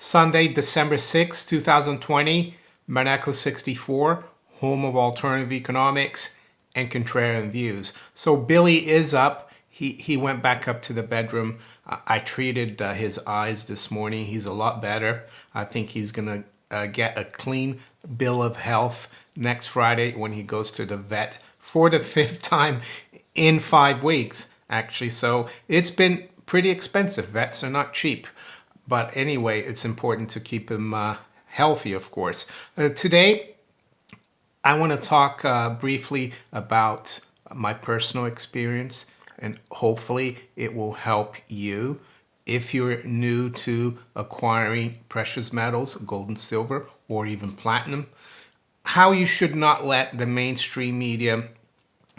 Sunday, December 6, 2020, Maneco 64, home of alternative economics and contrarian views. So Billy is up. He went back up to the bedroom. I treated his eyes this morning. He's a lot better. I think he's going to get a clean bill of health next Friday when he goes to the vet for the 5th time in 5 weeks, actually. So it's been pretty expensive. Vets are not cheap. But anyway, it's important to keep him healthy, of course. Today, I want to talk briefly about my personal experience, and hopefully it will help you if you're new to acquiring precious metals, gold and silver, or even platinum. How you should not let the mainstream media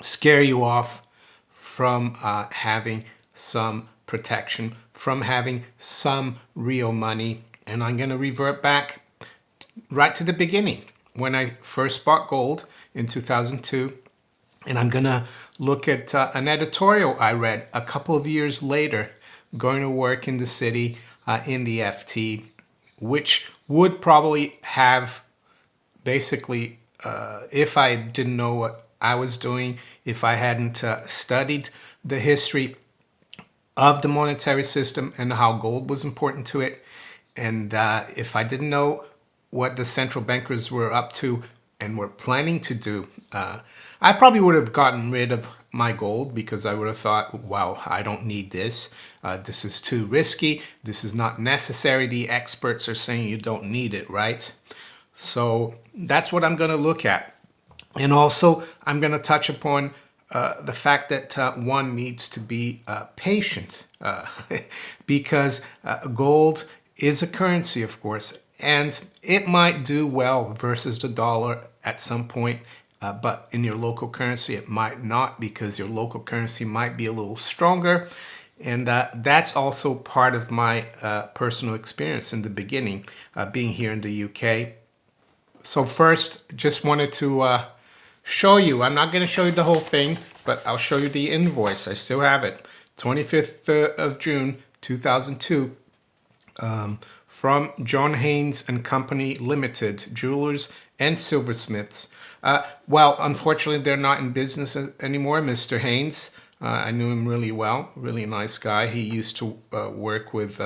scare you off from having some protection, from having some real money. And I'm going to revert back right to the beginning when I first bought gold in 2002. And I'm going to look at an editorial I read a couple of years later, going to work in the city in the FT, which would probably have basically, if I didn't know what I was doing, if I hadn't studied the history of the monetary system and how gold was important to it, and if I didn't know what the central bankers were up to and were planning to do, I probably would have gotten rid of my gold because I would have thought, wow, I don't need this. This is too risky. This is not necessary. The experts are saying you don't need it, right? So that's what I'm going to look at. And also, I'm going to touch upon the fact that one needs to be patient because gold is a currency, of course, and it might do well versus the dollar at some point, but in your local currency, it might not, because your local currency might be a little stronger. And that's also part of my personal experience in the beginning, being here in the UK. So first, just wanted to show you, I'm not going to show you the whole thing, but I'll show you the invoice. I still have it. 25th of June, 2002, from John Haynes and Company Limited, jewelers and silversmiths. Well, unfortunately, they're not in business anymore, Mr. Haynes. I knew him really well, really nice guy. He used to work with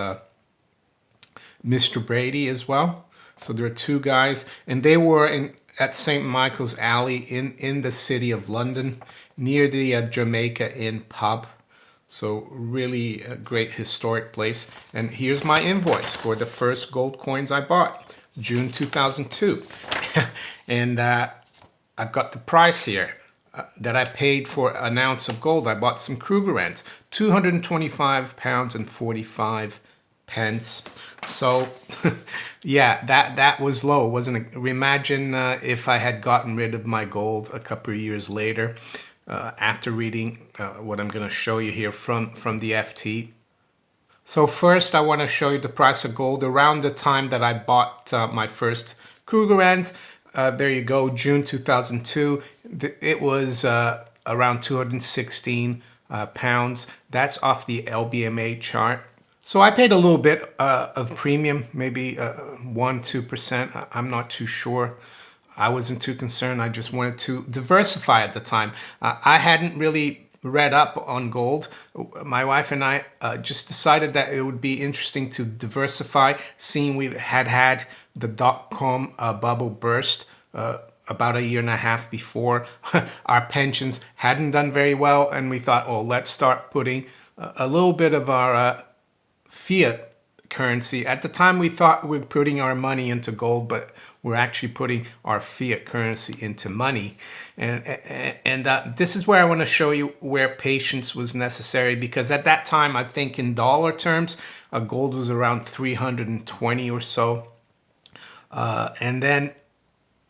Mr. Brady as well. So there are two guys, and they were at St. Michael's Alley in the city of London, near the Jamaica Inn pub. So really a great historic place. And here's my invoice for the first gold coins I bought, June 2002. And I've got the price here that I paid for an ounce of gold. I bought some Krugerrands, £225 and 45 pence. So yeah, that was low, wasn't it? Imagine if I had gotten rid of my gold a couple of years later, after reading what I'm going to show you here from the FT. So first, I want to show you the price of gold around the time that I bought my first Krugerrands. There you go, June 2002. It was around 216 pounds. That's off the LBMA chart. So I paid a little bit of premium, maybe 1-2%. I'm not too sure. I wasn't too concerned. I just wanted to diversify at the time. I hadn't really read up on gold. My wife and I just decided that it would be interesting to diversify, seeing we had the dot-com bubble burst about a year and a half before. Our pensions hadn't done very well, and we thought, oh, let's start putting a little bit of our fiat currency. At the time, we thought we were putting our money into gold, but we're actually putting our fiat currency into money. And this is where I want to show you where patience was necessary, because at that time, I think in dollar terms, gold was around 320 or so. And then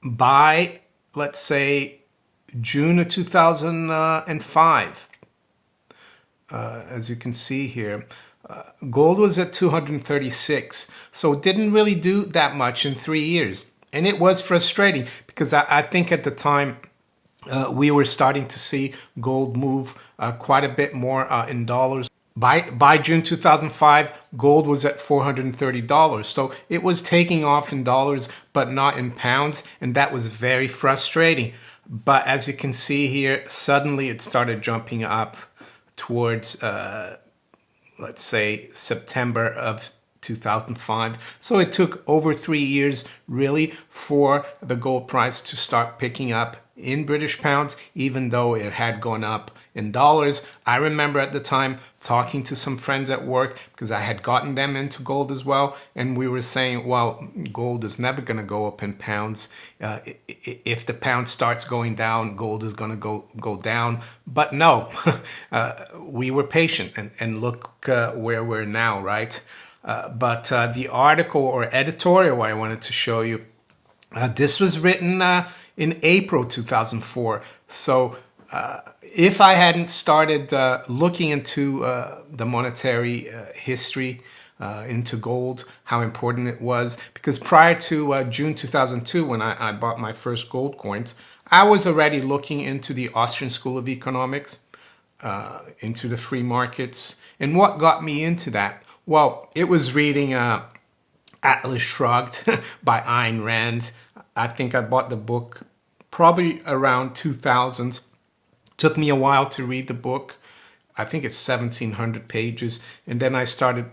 by, let's say, June of 2005, as you can see here, gold was at 236, so it didn't really do that much in 3 years. And it was frustrating because I think at the time we were starting to see gold move quite a bit more in dollars. By June 2005, gold was at $430. So it was taking off in dollars, but not in pounds. And that was very frustrating. But as you can see here, suddenly it started jumping up towards, let's say, September of 2005. So it took over 3 years really for the gold price to start picking up in British pounds, even though it had gone up in dollars. I remember at the time talking to some friends at work because I had gotten them into gold as well. And we were saying, well, gold is never going to go up in pounds. If the pound starts going down, gold is going to go down. But no, we were patient and look where we're now, right? But the article or editorial I wanted to show you, this was written in April 2004. So if I hadn't started looking into the monetary history, into gold, how important it was, because prior to June 2002, when I bought my first gold coins, I was already looking into the Austrian School of Economics, into the free markets. And what got me into that? Well, it was reading Atlas Shrugged by Ayn Rand. I think I bought the book probably around 2000. Took me a while to read the book. I think it's 1,700 pages. And then I started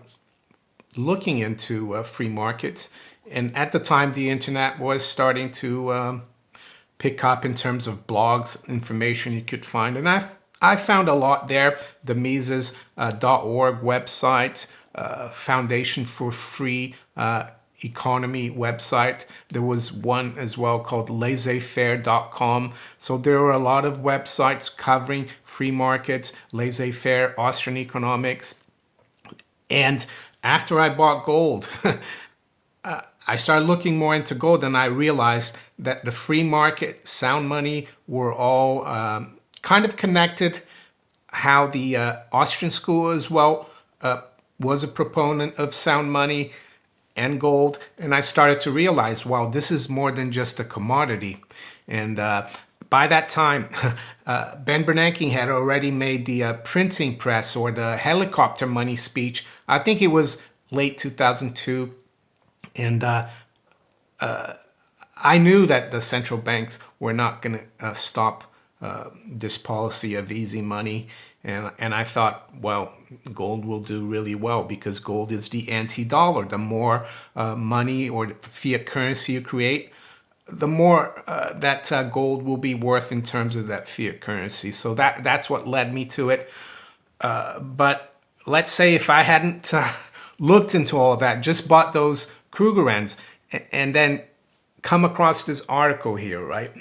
looking into free markets. And at the time, the internet was starting to pick up in terms of blogs, information you could find. And I found a lot there. The Mises.org website, Foundation for Free Economy website. There was one as well called laissezfaire.com. So there are a lot of websites covering free markets, laissez-faire, Austrian economics. And after I bought gold, I started looking more into gold, and I realized that the free market, sound money were all kind of connected. How the Austrian school as well was a proponent of sound money and gold. And I started to realize, wow, this is more than just a commodity. And by that time, Ben Bernanke had already made the printing press or the helicopter money speech. I think it was late 2002. And I knew that the central banks were not going to stop this policy of easy money. And I thought, well, gold will do really well because gold is the anti-dollar. The more money or fiat currency you create, the more that gold will be worth in terms of that fiat currency. So that's what led me to it. But let's say if I hadn't looked into all of that, just bought those Krugerrands and then come across this article here, right?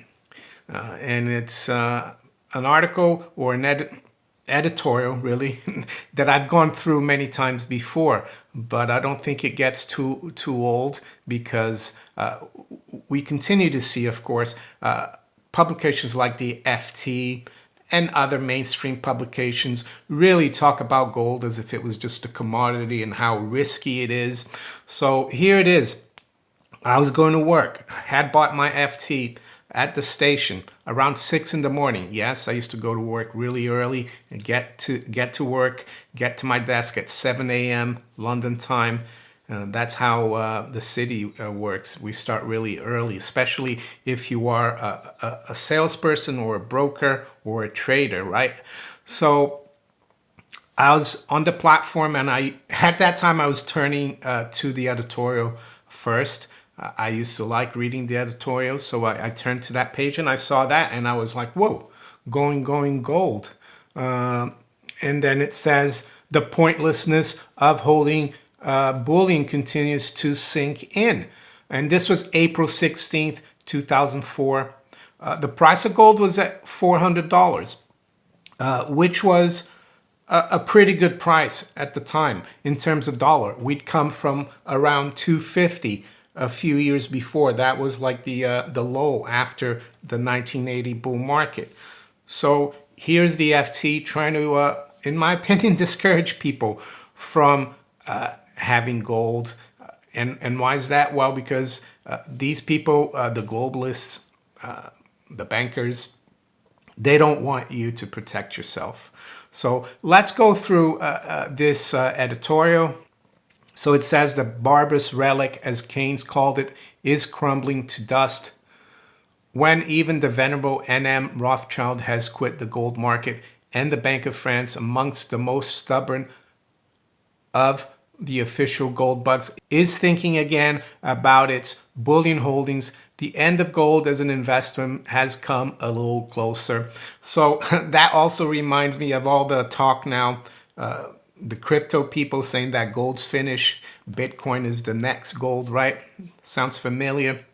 And it's an article or an editorial, really, that I've gone through many times before, but I don't think it gets too old because we continue to see, of course, publications like the FT and other mainstream publications really talk about gold as if it was just a commodity and how risky it is. So here it is. I was going to work, had bought my FT at the station around 6 in the morning. Yes, I used to go to work really early and get to work, get to my desk at 7 a.m. London time. That's how the city works. We start really early, especially if you are a salesperson or a broker or a trader, right? So I was on the platform, and at that time I was turning to the editorial first. I used to like reading the editorial, so I turned to that page and I saw that, and I was like, whoa, going gold. And then it says the pointlessness of holding bullion continues to sink in. And this was April 16th, 2004. The price of gold was at $400, which was a pretty good price at the time in terms of dollar. We'd come from around 250 a few years before. That was like the low after the 1980 bull market. So here's the FT trying to, in my opinion, discourage people from having gold. And why is that? Well, because these people, the globalists, the bankers, they don't want you to protect yourself. So let's go through this editorial. So it says the barbarous relic, as Keynes called it, is crumbling to dust. When even the venerable N.M. Rothschild has quit the gold market, and the Bank of France, amongst the most stubborn of the official gold bugs, is thinking again about its bullion holdings, the end of gold as an investment has come a little closer. So that also reminds me of all the talk now, the crypto people saying that gold's finished, Bitcoin is the next gold, right? Sounds familiar.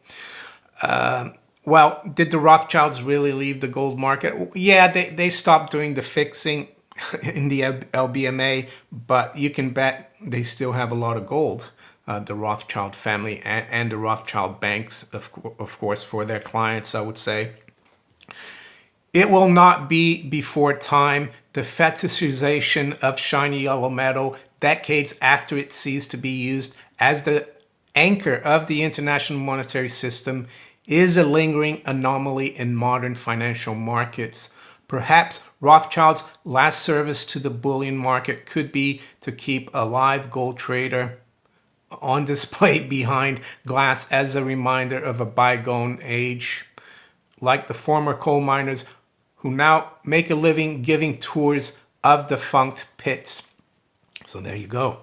Well, did the Rothschilds really leave the gold market? Yeah, they stopped doing the fixing in the LBMA, but you can bet they still have a lot of gold, the Rothschild family and the Rothschild banks, of course, for their clients, I would say. It will not be before time. The fetishization of shiny yellow metal, decades after it ceased to be used as the anchor of the international monetary system, is a lingering anomaly in modern financial markets. Perhaps Rothschild's last service to the bullion market could be to keep a live gold trader on display behind glass as a reminder of a bygone age, like the former coal miners who now make a living giving tours of defunct pits. So there you go.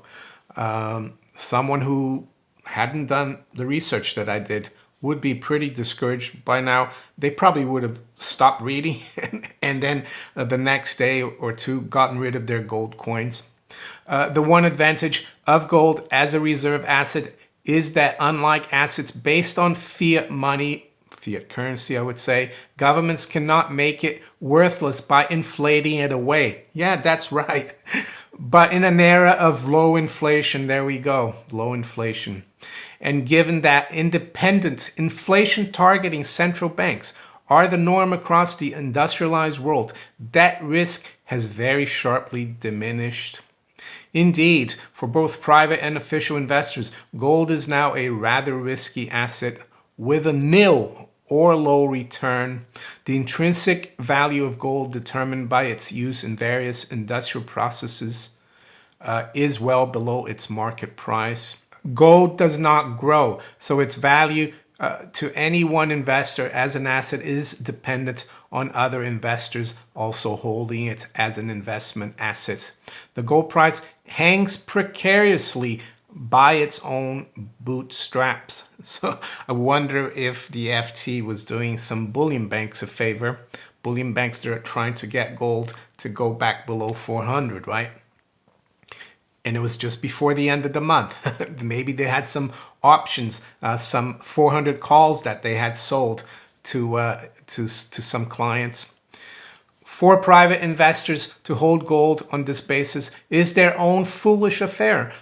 Someone who hadn't done the research that I did would be pretty discouraged by now. They probably would have stopped reading and then the next day or two gotten rid of their gold coins. The one advantage of gold as a reserve asset is that unlike assets based on fiat money, fiat currency, I would say, governments cannot make it worthless by inflating it away. Yeah, that's right. But in an era of low inflation, there we go, low inflation. And given that independent, inflation-targeting central banks are the norm across the industrialized world, that risk has very sharply diminished. Indeed, for both private and official investors, gold is now a rather risky asset with a nil or low return. The intrinsic value of gold, determined by its use in various industrial processes, is well below its market price. Gold does not grow, so its value to any one investor as an asset is dependent on other investors also holding it as an investment asset. The gold price hangs precariously by its own bootstraps. So I wonder if the FT was doing some bullion banks a favor. Bullion banks that are trying to get gold to go back below 400, right? And it was just before the end of the month. Maybe they had some options, some 400 calls that they had sold to some clients. For private investors to hold gold on this basis is their own foolish affair.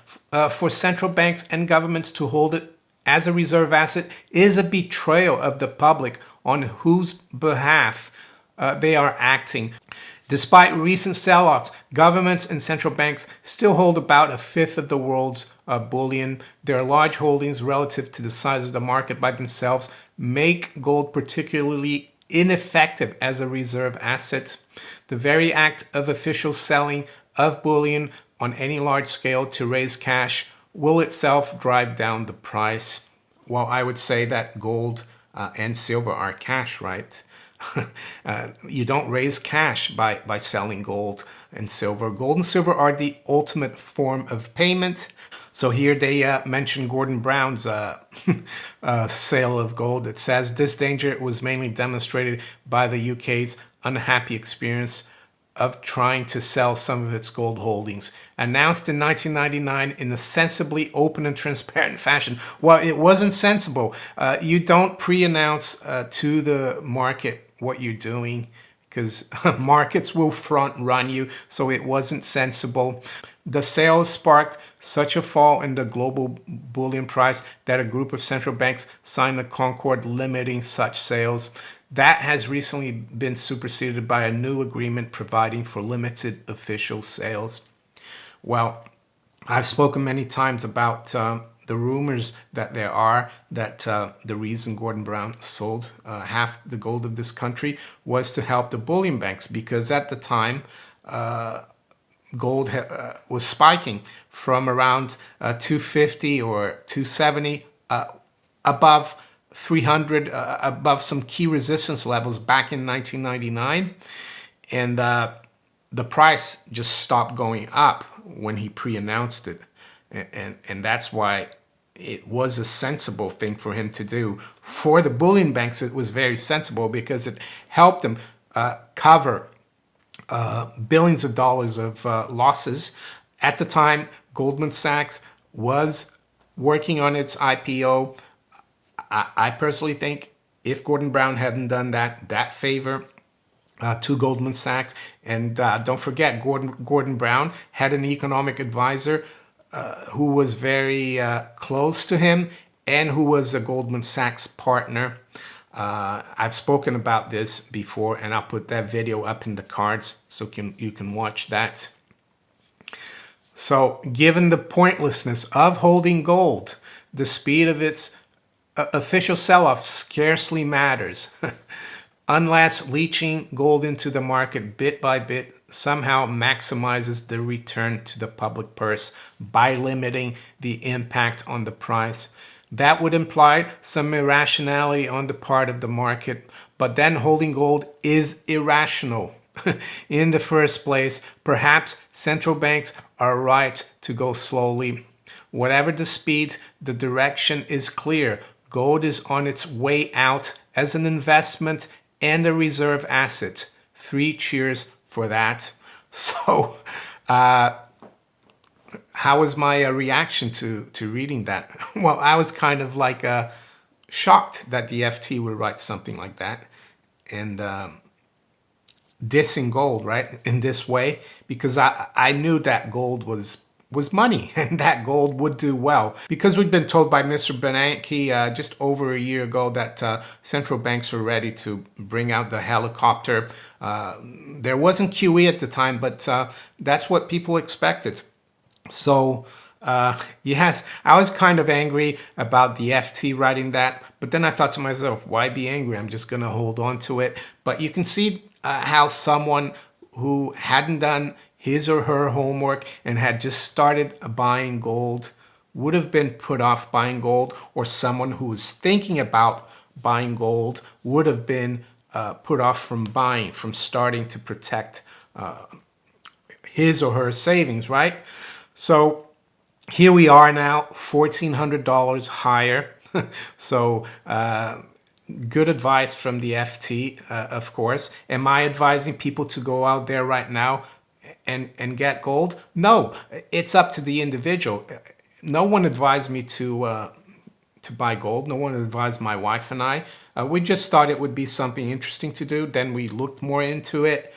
For central banks and governments to hold it as a reserve asset is a betrayal of the public on whose behalf they are acting. Despite recent sell-offs, governments and central banks still hold about a fifth of the world's bullion. Their large holdings relative to the size of the market by themselves make gold particularly ineffective as a reserve asset. The very act of official selling of bullion on any large scale to raise cash will itself drive down the price. Well, I would say that gold and silver are cash, right? You don't raise cash by selling gold and silver. Gold and silver are the ultimate form of payment. So here they mention Gordon Brown's sale of gold. It says this danger was mainly demonstrated by the UK's unhappy experience of trying to sell some of its gold holdings. Announced in 1999 in a sensibly open and transparent fashion. Well, it wasn't sensible. You don't pre-announce to the market what you're doing because markets will front run you, so it wasn't sensible. The sales sparked such a fall in the global bullion price that a group of central banks signed a concord limiting such sales. That has recently been superseded by a new agreement providing for limited official sales. Well, I've spoken many times about the rumors that there are that the reason Gordon Brown sold half the gold of this country was to help the bullion banks, because at the time gold was spiking from around 250 or 270 above 300, above some key resistance levels back in 1999. And the price just stopped going up when he pre-announced it. And that's why it was a sensible thing for him to do. For the bullion banks, it was very sensible because it helped them cover billions of dollars of losses. At the time, Goldman Sachs was working on its IPO. I personally think if Gordon Brown hadn't done that favor to Goldman Sachs, and don't forget, Gordon Brown had an economic advisor who was very close to him and who was a Goldman Sachs partner. I've spoken about this before, and I'll put that video up in the cards so you can watch that. So given the pointlessness of holding gold, the speed of its official sell-off scarcely matters. Unless leaching gold into the market bit by bit somehow maximizes the return to the public purse by limiting the impact on the price. That would imply some irrationality on the part of the market, but then holding gold is irrational. In the first place, perhaps central banks are right to go slowly. Whatever the speed, the direction is clear. Gold is on its way out as an investment and a reserve asset. 3 cheers for that. So, how was my reaction to reading that? Well, I was kind of like shocked that the FT would write something like that and dissing gold, right, in this way, because I knew that gold was money and that gold would do well, because we'd been told by Mr. Bernanke just over a year ago that central banks were ready to bring out the helicopter. There wasn't QE at the time, but that's what people expected. So yes, I was kind of angry about the FT writing that, but then I thought to myself, why be angry? I'm just going to hold on to it. But you can see how someone who hadn't done his or her homework and had just started buying gold would have been put off buying gold, or someone who was thinking about buying gold would have been put off from buying, from starting to protect his or her savings, right? So here we are now, $1,400 higher. So good advice from the FT, of course. Am I advising people to go out there right now and get gold? No, it's up to the individual. No one advised me to buy gold. No one advised my wife and I. We just thought it would be something interesting to do. Then we looked more into it,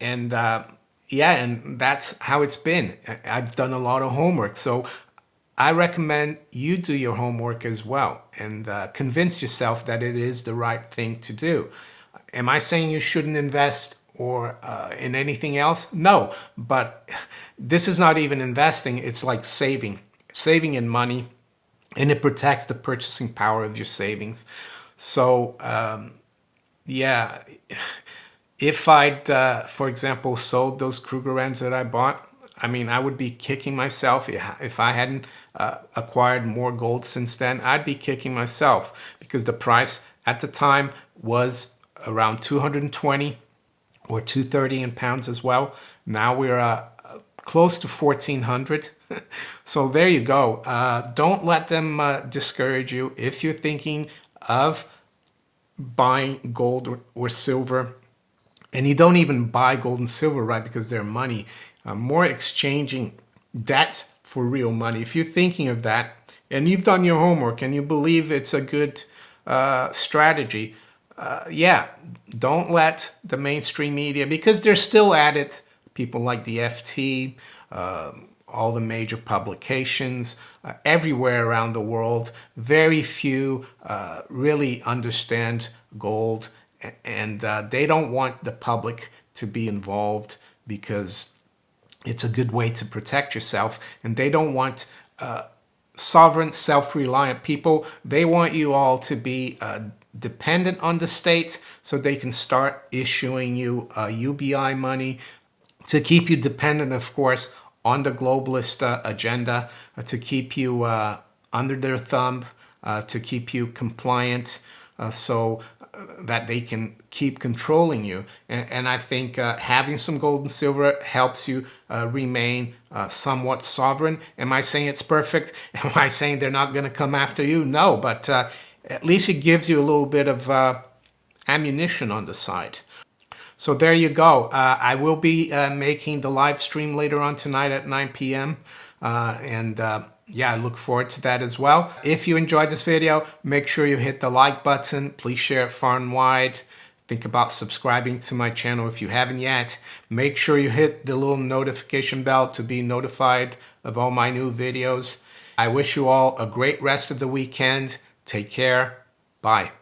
and yeah, and that's how it's been. I've done a lot of homework, so I recommend you do your homework as well and convince yourself that it is the right thing to do. Am I saying you shouldn't invest or in anything else? No, but this is not even investing. It's like saving in money, and it protects the purchasing power of your savings. So yeah, if I'd, for example, sold those Krugerrands that I bought, I mean, I would be kicking myself. If I hadn't acquired more gold since then, I'd be kicking myself, because the price at the time was around 220 or 230 in pounds as well. Now we're close to 1,400. So there you go. Don't let them discourage you. If you're thinking of buying gold or silver, and you don't even buy gold and silver, right, because they're money, more exchanging debt for real money. If you're thinking of that and you've done your homework and you believe it's a good strategy, yeah, don't let the mainstream media, because they're still at it, people like the FT, all the major publications everywhere around the world, very few really understand gold, and they don't want the public to be involved because it's a good way to protect yourself, and they don't want sovereign, self-reliant people. They want you all to be dependent on the state so they can start issuing you UBI money, to keep you dependent, of course, on the globalist agenda, to keep you under their thumb, to keep you compliant, so that they can keep controlling you. And I think having some gold and silver helps you remain somewhat sovereign. Am I saying it's perfect? Am I saying they're not going to come after you? No, but at least it gives you a little bit of ammunition on the side. So there you go. I will be making the live stream later on tonight at 9 p.m. Yeah, I look forward to that as well. If you enjoyed this video, make sure you hit the like button. Please share it far and wide. Think about subscribing to my channel if you haven't yet. Make sure you hit the little notification bell to be notified of all my new videos. I wish you all a great rest of the weekend. Take care. Bye.